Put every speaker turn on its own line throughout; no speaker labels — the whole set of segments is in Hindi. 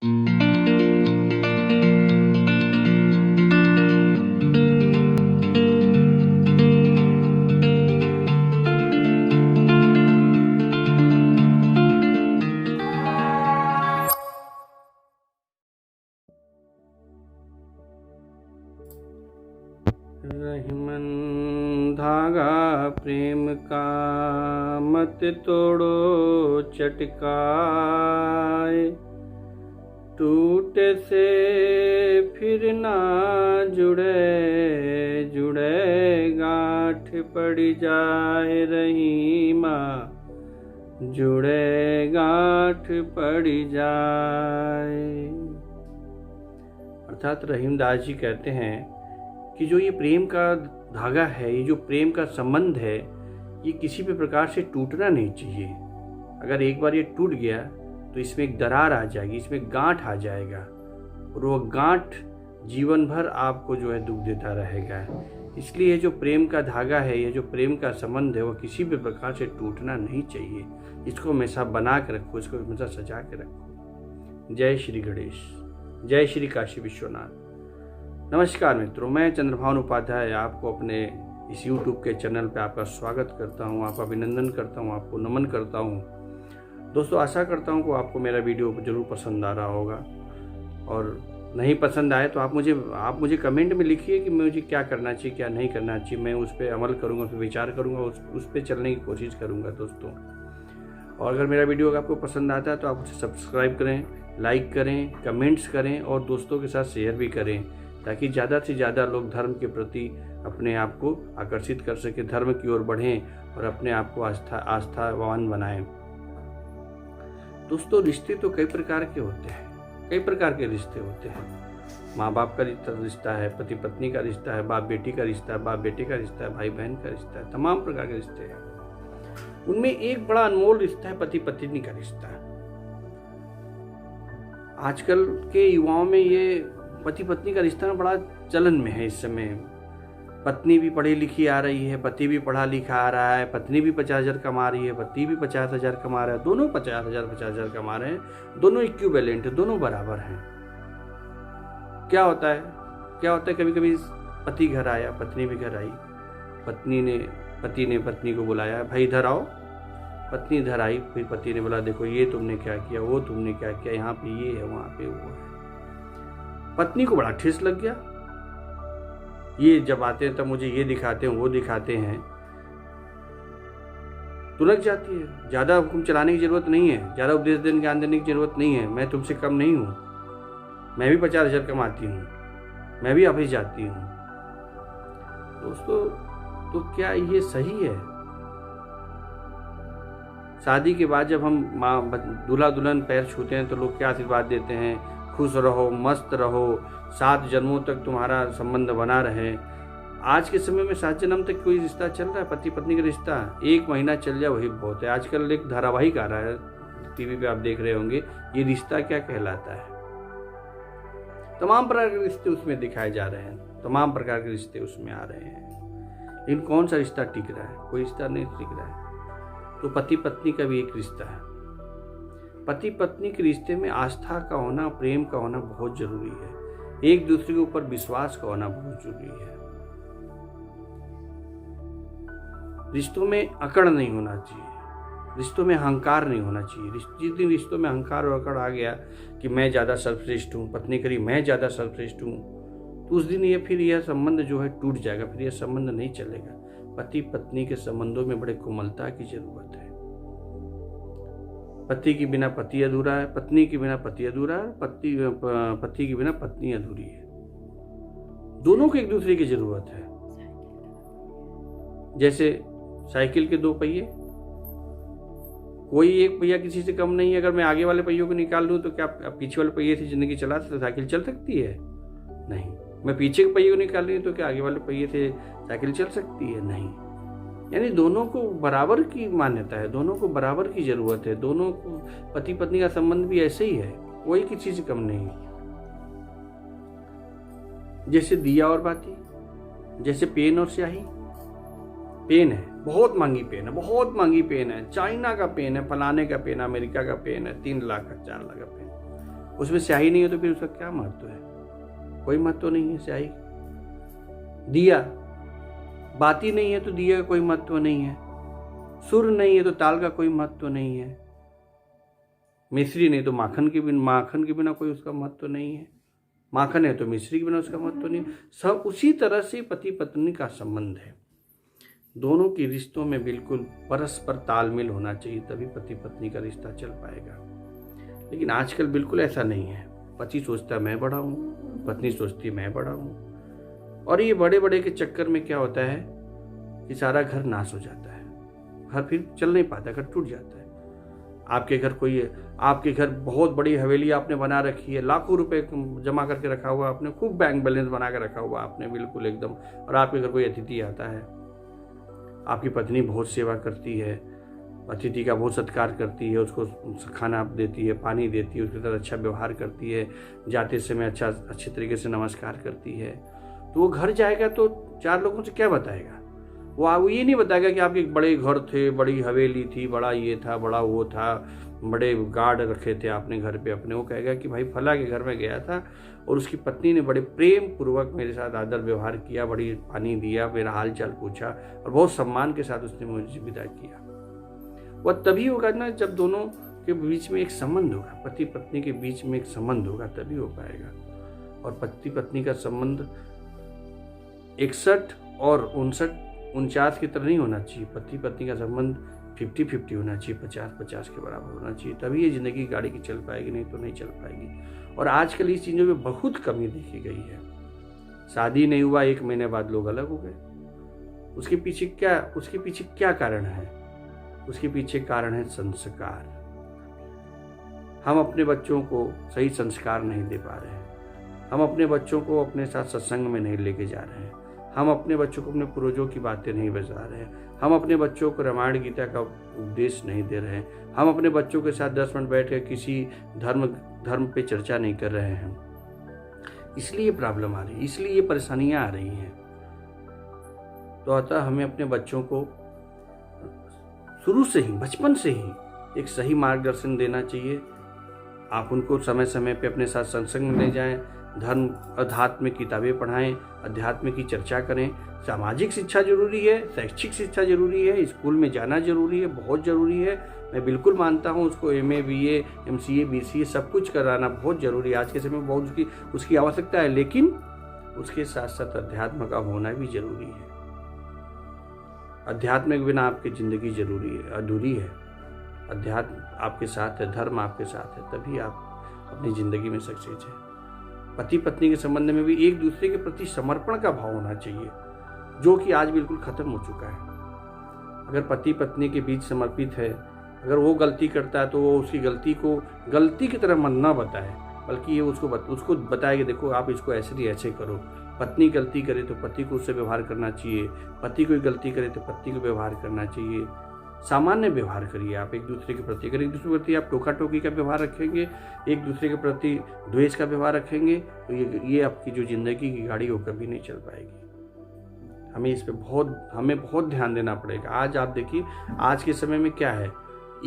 रहीमन धागा प्रेम का मत तोड़ो चटकाए, टूटे से फिर ना जुड़े जुड़े गांठ पड़ जाए रहीमा, जुड़े गांठ पड़ जाए। अर्थात रहीमदास जी कहते हैं कि जो ये प्रेम का धागा है, ये जो प्रेम का संबंध है, ये किसी भी प्रकार से टूटना नहीं चाहिए। अगर एक बार ये टूट गया तो इसमें एक दरार आ जाएगी, इसमें गांठ आ जाएगा और वो गांठ जीवन भर आपको जो है दुख देता रहेगा। इसलिए जो प्रेम का धागा है, ये जो प्रेम का संबंध है, वो किसी भी प्रकार से टूटना नहीं चाहिए। इसको हमेशा बना के रखो, इसको हमेशा सजा के रखो। जय श्री गणेश, जय श्री काशी विश्वनाथ। नमस्कार मित्रों, मैं चंद्रभान उपाध्याय आपको अपने इस YouTube के चैनल पे आपका स्वागत करता हूँ, आपका अभिनंदन करता हूँ, आपको नमन करता हूँ। दोस्तों, आशा करता हूँ कि आपको मेरा वीडियो जरूर पसंद आ रहा होगा, और नहीं पसंद आए तो आप मुझे कमेंट में लिखिए कि मुझे क्या करना चाहिए, क्या नहीं करना चाहिए। मैं उस पर अमल करूँगा, उस पर विचार करूँगा, उस पर चलने की कोशिश करूँगा दोस्तों। और अगर मेरा वीडियो आपको पसंद आता है तो आप उसे सब्सक्राइब करें, लाइक करें, कमेंट्स करें और दोस्तों के साथ शेयर भी करें, ताकि ज़्यादा से ज़्यादा लोग धर्म के प्रति अपने आप को आकर्षित कर सके, धर्म की ओर बढ़ें और अपने आप को आस्थावान बनाएं। दोस्तों, रिश्ते तो कई प्रकार के होते हैं, कई प्रकार के रिश्ते होते हैं। माँ बाप का रिश्ता है, पति पत्नी का रिश्ता है, बाप बेटी का रिश्ता है, बाप बेटे का रिश्ता है, भाई बहन का रिश्ता है, तमाम प्रकार के रिश्ते हैं। उनमें एक बड़ा अनमोल रिश्ता है पति पत्नी का रिश्ता। आजकल के युवाओं में ये पति पत्नी का रिश्ता बड़ा चलन में है। इस समय पत्नी भी पढ़ी लिखी आ रही है, पति भी पढ़ा लिखा आ रहा है, पत्नी भी 50,000 कमा रही है, पति भी 50,000 कमा रहा है, दोनों 50,000 कमा रहे हैं, दोनों इक्विवेलेंट है, दोनों बराबर हैं। क्या होता है कभी कभी पति घर आया, पत्नी भी घर आई, पति ने पत्नी को बुलाया, भाई इधर आओ। पत्नी इधर आई, फिर पति ने बोला, देखो ये तुमने क्या किया, वो तुमने क्या किया, यहाँ पे ये है, वहाँ पे वो है। पत्नी को बड़ा ठेस लग गया। ये जब आते हैं तब मुझे ये दिखाते हैं, वो दिखाते हैं, तो लग जाती है। ज़्यादा हुक्म चलाने की ज़रूरत नहीं है, ज़्यादा उपदेश देने ज्ञान देने की ज़रूरत नहीं है। मैं तुमसे कम नहीं हूँ, मैं भी 50,000 कमाती हूँ, मैं भी ऑफिस जाती हूँ। दोस्तों, तो क्या ये सही है? शादी के बाद जब हम दूल्हा दुल्हन पैर छूते हैं तो लोग क्या आशीर्वाद देते हैं? खुश रहो, मस्त रहो, 7 जन्मों तक तुम्हारा संबंध बना रहे। आज के समय में 7 जन्म तक कोई रिश्ता चल रहा है? पति पत्नी का रिश्ता 1 महीना चल जाए वही बहुत है। आजकल एक धारावाहिक आ रहा है, टीवी पे आप देख रहे होंगे, ये रिश्ता क्या कहलाता है। तमाम प्रकार के रिश्ते उसमें दिखाए जा रहे हैं, तमाम प्रकार के रिश्ते उसमें आ रहे हैं, लेकिन कौन सा रिश्ता टिक रहा है? कोई रिश्ता नहीं टिक रहा है। तो पति पत्नी का भी एक रिश्ता है। पति पत्नी के रिश्ते में आस्था का होना, प्रेम का होना बहुत जरूरी है। एक दूसरे के ऊपर विश्वास का होना बहुत जरूरी है। रिश्तों में अकड़ नहीं होना चाहिए, रिश्तों में अहंकार नहीं होना चाहिए। जिस दिन रिश्तों में अहंकार और अकड़ आ गया कि मैं ज़्यादा सर्वश्रेष्ठ हूँ, पत्नी करी मैं ज़्यादा सर्वश्रेष्ठ हूँ, तो उस दिन फिर यह संबंध जो है टूट जाएगा, फिर यह संबंध नहीं चलेगा। पति पत्नी के संबंधों में बड़े कोमलता की जरूरत है। पति के बिना पति अधूरा है, पत्नी के बिना पति अधूरा है, पति के बिना पत्नी अधूरी है। दोनों को एक दूसरे की जरूरत है। जैसे साइकिल के 2 पहिए, कोई एक पहिया किसी से कम नहीं है। अगर मैं आगे वाले पहियों को निकाल लूँ तो क्या पीछे वाले पहिए से जिंदगी चला सकते? साइकिल चल सकती है? नहीं। मैं पीछे के पहिए को निकाल रही हूँ तो क्या आगे वाले पहिए से साइकिल चल सकती है? नहीं। यानी दोनों को बराबर की मान्यता है, दोनों को बराबर की जरूरत है। दोनों को पति पत्नी का संबंध भी ऐसे ही है, कोई किसी से कम नहीं। जैसे दिया और बाती, जैसे पेन और स्याही। पेन है, बहुत महंगी पेन है, बहुत महंगी पेन है, चाइना का पेन है, फलाने का पेन है, अमेरिका का पेन है, 3 लाख का 4 लाख का पेन। उसमें स्याही नहीं है तो फिर उसका क्या महत्व है? कोई महत्व नहीं है स्याही। दिया, बाती नहीं है तो दिया का कोई महत्व नहीं है। सुर नहीं है तो ताल का कोई महत्व नहीं है। मिश्री नहीं तो माखन के बिना कोई उसका महत्व नहीं है। माखन है तो मिश्री के बिना उसका महत्व नहीं है। सब उसी तरह से पति पत्नी का संबंध है। दोनों के रिश्तों में बिल्कुल परस्पर तालमेल होना चाहिए, तभी पति पत्नी का रिश्ता चल पाएगा। लेकिन आजकल बिल्कुल ऐसा नहीं है। पति सोचता है मैं बड़ा हूँ, पत्नी सोचती है मैं बड़ा हूँ, और ये बड़े बड़े के चक्कर में क्या होता है कि सारा घर नाश हो जाता है। घर फिर चल नहीं पाता, घर टूट जाता है। आपके घर बहुत बड़ी हवेली आपने बना रखी है, लाखों रुपए जमा करके रखा हुआ आपने, खूब बैंक बैलेंस बना कर रखा हुआ आपने बिल्कुल एकदम, और आपके घर कोई अतिथि आता है। आपकी पत्नी बहुत सेवा करती है, अतिथि का बहुत सत्कार करती है, उसको खाना देती है, पानी देती है, उसके साथ अच्छा व्यवहार करती है, जाते समय अच्छे तरीके से नमस्कार करती है। तो वो घर जाएगा तो 4 लोगों से क्या बताएगा? वो ये नहीं बताएगा कि आपके बड़े घर थे, बड़ी हवेली थी, बड़ा ये था, बड़ा वो था, बड़े गार्ड रखे थे आपने घर पे अपने। वो कहेगा कि भाई फला के घर में गया था और उसकी पत्नी ने बड़े प्रेम पूर्वक मेरे साथ आदर व्यवहार किया, बड़ी पानी दिया, मेरा हाल चाल पूछा और बहुत सम्मान के साथ उसने मुझे विदा किया। वह तभी होगा ना जब दोनों के बीच में एक संबंध होगा, पति पत्नी के बीच में एक संबंध होगा, तभी हो पाएगा। और पति पत्नी का संबंध 61 और 49 की तरह नहीं होना चाहिए। पति पत्नी का संबंध 50-50 होना चाहिए, 50-50 के बराबर होना चाहिए, तभी ये जिंदगी गाड़ी की चल पाएगी, नहीं तो नहीं चल पाएगी। और आजकल इस चीज़ों में बहुत कमी देखी गई है। शादी नहीं हुआ 1 महीने बाद लोग अलग हो गए। उसके पीछे क्या कारण है? उसके पीछे कारण है संस्कार। हम अपने बच्चों को सही संस्कार नहीं दे पा रहे हैं। हम अपने बच्चों को अपने साथ सत्संग में नहीं लेके जा रहे हैं। हम अपने बच्चों को अपने पूर्वजों की बातें नहीं बता रहे हैं। हम अपने बच्चों को रामायण गीता का उपदेश नहीं दे रहे हैं। हम अपने बच्चों के साथ 10 मिनट बैठ कर किसी धर्म पे चर्चा नहीं कर रहे हैं। इसलिए प्रॉब्लम आ रही है, इसलिए ये परेशानियां आ रही हैं। तो अतः हमें अपने बच्चों को शुरू से ही, बचपन से ही एक सही मार्गदर्शन देना चाहिए। आप उनको समय समय पे अपने साथ सत्संग में ले जाएं, धर्म अध्यात्म में किताबें पढ़ाएं, अध्यात्म की चर्चा करें। सामाजिक शिक्षा जरूरी है, शैक्षिक शिक्षा जरूरी है, स्कूल में जाना जरूरी है, बहुत जरूरी है। मैं बिल्कुल मानता हूँ उसको MA BA MCA BCA सब कुछ कराना बहुत जरूरी है। आज के समय में बहुत उसकी आवश्यकता है, लेकिन उसके साथ साथ अध्यात्म का होना भी जरूरी है। अध्यात्म के बिना आपकी जिंदगी अधूरी है। अध्यात्म आपके साथ है, धर्म आपके साथ है, तभी आप अपनी जिंदगी में सक्सेस है। पति पत्नी के संबंध में भी एक दूसरे के प्रति समर्पण का भाव होना चाहिए, जो कि आज बिल्कुल खत्म हो चुका है। अगर पति पत्नी के बीच समर्पित है, अगर वो गलती करता है तो वो उसकी गलती को गलती की तरह मन ना बताए, बल्कि ये उसको बताए कि देखो आप इसको ऐसे करो। पत्नी गलती करे तो पति को उससे व्यवहार करना चाहिए, पति कोई गलती करे तो पत्नी को व्यवहार करना चाहिए। सामान्य व्यवहार करिए आप एक दूसरे के प्रति। अगर एक दूसरे के प्रति आप टोका टोकी का व्यवहार रखेंगे, एक दूसरे के प्रति द्वेष का व्यवहार रखेंगे, तो ये आपकी जो जिंदगी की गाड़ी वो कभी नहीं चल पाएगी। हमें इस पे बहुत ध्यान देना पड़ेगा। आज आप देखिए, आज के समय में क्या है,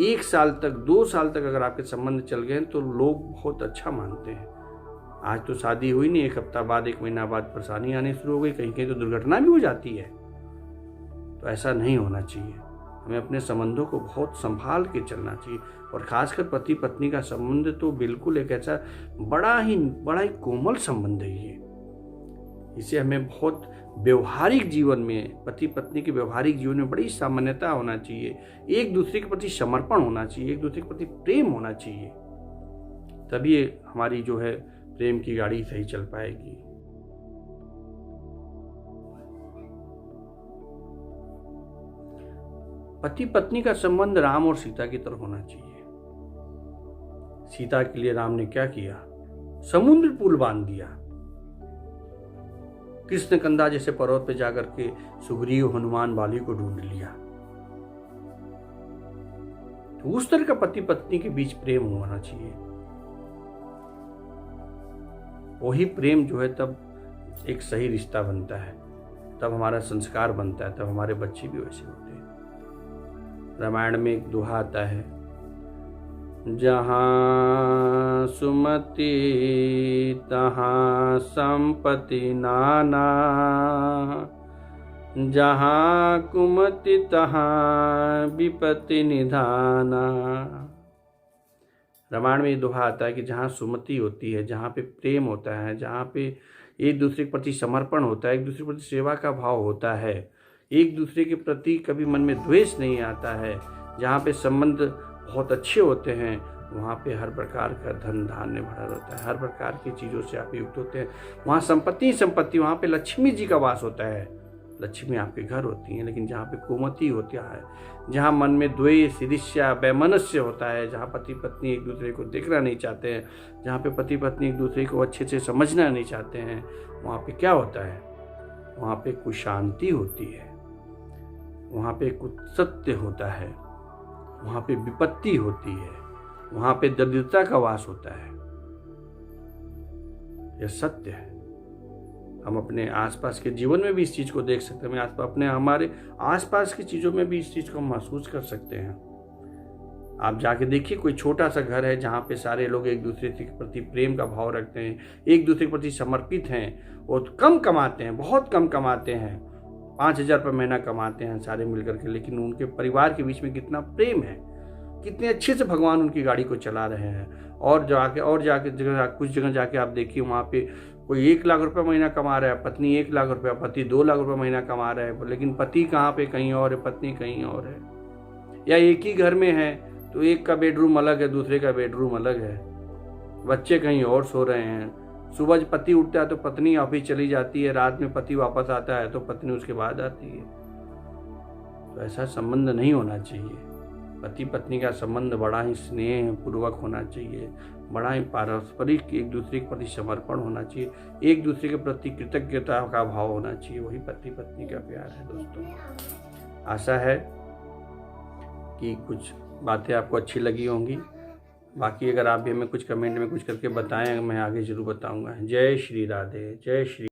1 साल तक 2 साल तक अगर आपके संबंध चल गए तो लोग बहुत अच्छा मानते हैं। आज तो शादी हुई नहीं, 1 हफ्ता बाद 1 महीना बाद परेशानी आनी शुरू हो गई, कहीं कहीं तो दुर्घटना भी हो जाती है। तो ऐसा नहीं होना चाहिए। हमें अपने संबंधों को बहुत संभाल के चलना चाहिए। और खासकर पति पत्नी का संबंध तो बिल्कुल एक ऐसा बड़ा ही कोमल संबंध है ये। इसे हमें बहुत व्यवहारिक जीवन में, पति पत्नी के व्यवहारिक जीवन में बड़ी सामान्यता होना चाहिए। एक दूसरे के प्रति समर्पण होना चाहिए, एक दूसरे के प्रति प्रेम होना चाहिए, तभी हमारी जो है प्रेम की गाड़ी सही चल पाएगी। पति पत्नी का संबंध राम और सीता की तरह होना चाहिए। सीता के लिए राम ने क्या किया? समुद्र पुल बांध दिया। कृष्णकंधा जैसे पर्वत पे जाकर के सुग्रीव हनुमान बाली को ढूंढ लिया। तो उस तरह का पति पत्नी के बीच प्रेम होना चाहिए। वही प्रेम जो है तब एक सही रिश्ता बनता है, तब हमारा संस्कार बनता है, तब हमारे बच्चे भी वैसे होते हैं। रामायण में एक दोहा आता है जहाँ सुमति तहाँ संपत्ति नाना, जहाँ कुमति तहाँ विपत्ति निधाना। रामायण में ये दोहा आता है कि जहाँ सुमति होती है, जहाँ पे प्रेम होता है, जहाँ पे एक दूसरे के प्रति समर्पण होता है, एक दूसरे के प्रति सेवा का भाव होता है, एक दूसरे के प्रति कभी मन में द्वेष नहीं आता है, जहाँ पे संबंध बहुत अच्छे होते हैं, वहाँ पे हर प्रकार का धन धान्य भरा रहता है, हर प्रकार की चीज़ों से आप युक्त होते हैं। वहाँ संपत्ति ही संपत्ति, वहाँ पे लक्ष्मी जी का वास होता है, लक्ष्मी आपके घर होती हैं। लेकिन जहाँ पे कुमति होता है, जहाँ मन में द्वेष ईर्ष्या वैमनस्य होता है, जहाँ पति पत्नी एक दूसरे को देखना नहीं चाहते हैं, जहाँ पे पति पत्नी एक दूसरे को अच्छे से समझना नहीं चाहते हैं, वहाँ पे क्या होता है? वहाँ पे कुछ शांति होती है, वहाँ पे कुछ सत्य होता है, वहाँ पे विपत्ति होती है, वहाँ पे दरिद्रता का वास होता है। यह सत्य है। हम अपने आसपास के जीवन में भी इस चीज़ को देख सकते हैं, हमारे आसपास की चीज़ों में भी इस चीज़ को हम महसूस कर सकते हैं। आप जाके देखिए, कोई छोटा सा घर है जहाँ पे सारे लोग एक दूसरे के प्रति प्रेम का भाव रखते हैं, एक दूसरे के प्रति समर्पित हैं, और कम कमाते हैं, बहुत कम कमाते हैं, 5,000 रुपये महीना कमाते हैं सारे मिलकर के, लेकिन उनके परिवार के बीच में कितना प्रेम है, कितने अच्छे से भगवान उनकी गाड़ी को चला रहे हैं। और जाके कुछ जगह जाके आप देखिए, वहाँ पे कोई 1 लाख रुपये महीना कमा रहा है, पत्नी 1 लाख रुपया, पति 2 लाख रुपये महीना कमा रहा है, लेकिन पति कहाँ पे कहीं और है, पत्नी कहीं और है। या एक ही घर में है तो एक का बेडरूम अलग है, दूसरे का बेडरूम अलग है, बच्चे कहीं और सो रहे हैं। सुबह पति उठता है तो पत्नी ऑफिस चली जाती है, रात में पति वापस आता है तो पत्नी उसके बाद आती है। तो ऐसा संबंध नहीं होना चाहिए। पति पत्नी का संबंध बड़ा ही स्नेह पूर्वक होना चाहिए, बड़ा ही पारस्परिक, एक दूसरे के प्रति समर्पण होना चाहिए, एक दूसरे के प्रति कृतज्ञता का भाव होना चाहिए। वही पति पत्नी का प्यार है दोस्तों। आशा है कि कुछ बातें आपको अच्छी लगी होंगी। बाकी अगर आप भी हमें कुछ कमेंट में कुछ करके बताएं, मैं आगे जरूर बताऊंगा। जय श्री राधे, जय श्री।